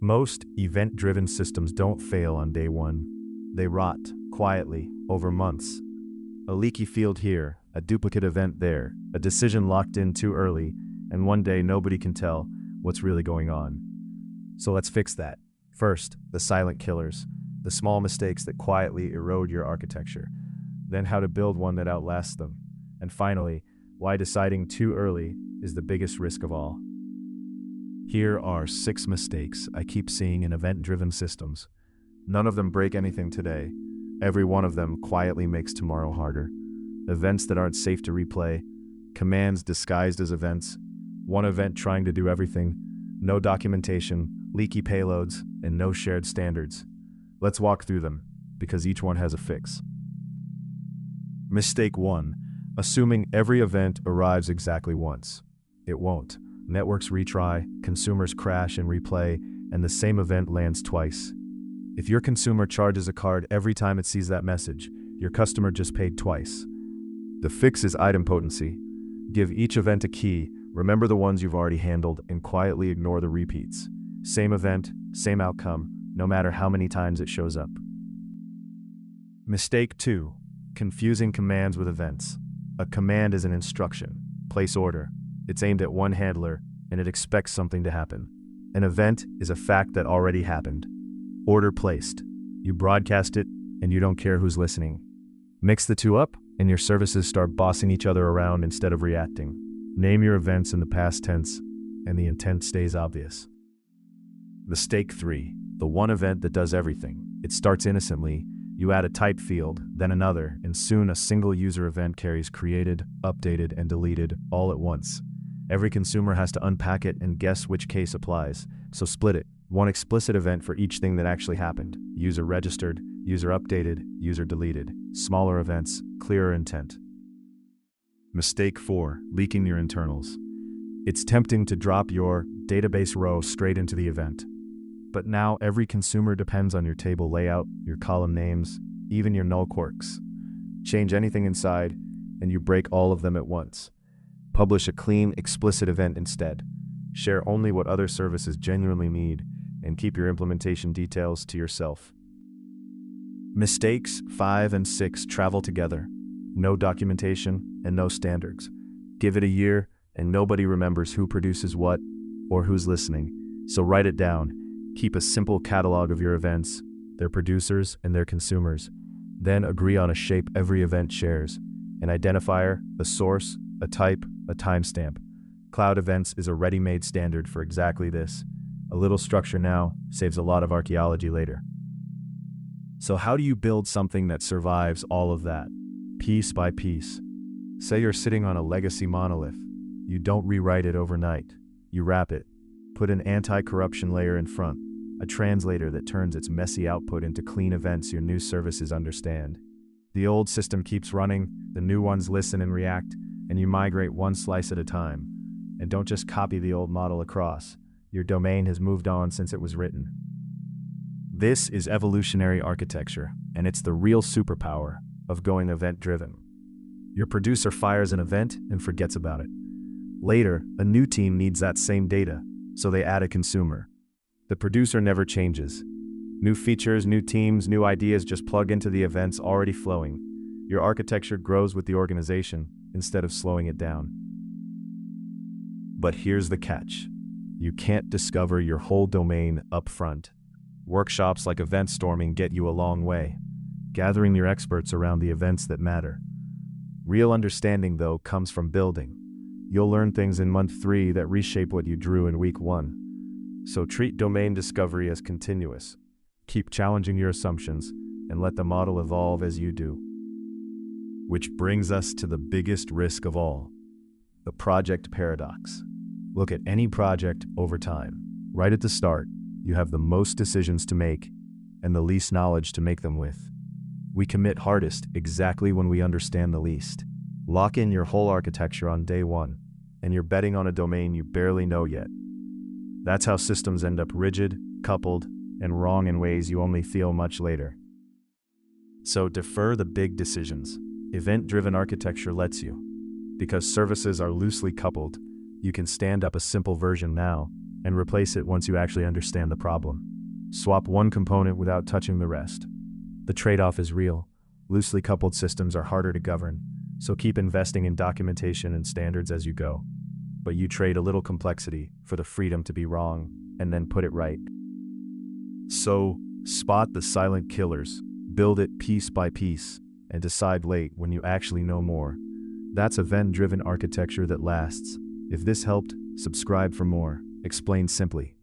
Most event-driven systems don't fail on day one. They rot, quietly, over months. A leaky field here, a duplicate event there, a decision locked in too early, and one day nobody can tell what's really going on. So let's fix that. First, the silent killers, the small mistakes that quietly erode your architecture. Then how to build one that outlasts them. And finally, why deciding too early is the biggest risk of all. Here are 6 mistakes I keep seeing in event-driven systems. None of them break anything today. Every one of them quietly makes tomorrow harder. Events that aren't safe to replay, commands disguised as events, one event trying to do everything, no documentation, leaky payloads, and no shared standards. Let's walk through them, because each one has a fix. Mistake 1. Assuming every event arrives exactly once. It won't. Networks retry, consumers crash and replay, and the same event lands twice. If your consumer charges a card every time it sees that message, your customer just paid twice. The fix is idempotency. Give each event a key, remember the ones you've already handled, and quietly ignore the repeats. Same event, same outcome, no matter how many times it shows up. Mistake 2. Confusing commands with events. A command is an instruction. Place order. It's aimed at one handler, and it expects something to happen. An event is a fact that already happened. Order placed. You broadcast it, and you don't care who's listening. Mix the two up, and your services start bossing each other around instead of reacting. Name your events in the past tense, and the intent stays obvious. Mistake 3. The one event that does everything. It starts innocently. You add a type field, then another, and soon a single user event carries created, updated, and deleted all at once. Every consumer has to unpack it and guess which case applies, so split it. One explicit event for each thing that actually happened. User registered, user updated, user deleted. Smaller events, clearer intent. Mistake 4. Leaking your internals. It's tempting to drop your database row straight into the event. But now every consumer depends on your table layout, your column names, even your null quirks. Change anything inside, and you break all of them at once. Publish a clean, explicit event instead. Share only what other services genuinely need, and keep your implementation details to yourself. Mistakes 5 and 6 travel together. No documentation and no standards. Give it a year, and nobody remembers who produces what or who's listening. So write it down. Keep a simple catalog of your events, their producers, and their consumers. Then agree on a shape every event shares, an identifier, a source, a type, a timestamp. CloudEvents is a ready-made standard for exactly this. A little structure now saves a lot of archaeology later. So how do you build something that survives all of that, piece by piece? Say you're sitting on a legacy monolith. You don't rewrite it overnight. You wrap it. Put an anti-corruption layer in front, a translator that turns its messy output into clean events your new services understand. The old system keeps running, the new ones listen and react, and you migrate one slice at a time. And don't just copy the old model across. Your domain has moved on since it was written. This is evolutionary architecture, and it's the real superpower of going event-driven. Your producer fires an event and forgets about it. Later, a new team needs that same data, so they add a consumer. The producer never changes. New features, new teams, new ideas just plug into the events already flowing. Your architecture grows with the organization instead of slowing it down. But here's the catch. You can't discover your whole domain up front. Workshops like event storming get you a long way, gathering your experts around the events that matter. Real understanding, though, comes from building. You'll learn things in month 3 that reshape what you drew in week 1. So treat domain discovery as continuous. Keep challenging your assumptions and let the model evolve as you do. Which brings us to the biggest risk of all, the project paradox. Look at any project over time. Right at the start, you have the most decisions to make and the least knowledge to make them with. We commit hardest exactly when we understand the least. Lock in your whole architecture on day 1, and you're betting on a domain you barely know yet. That's how systems end up rigid, coupled, and wrong in ways you only feel much later. So defer the big decisions. Event-driven architecture lets you. Because services are loosely coupled, you can stand up a simple version now, and replace it once you actually understand the problem. Swap one component without touching the rest. The trade-off is real. Loosely coupled systems are harder to govern, so keep investing in documentation and standards as you go. But you trade a little complexity for the freedom to be wrong, and then put it right. So, spot the silent killers, build it piece by piece, and decide late when you actually know more. That's event-driven architecture that lasts. If this helped, subscribe for more. Explained simply.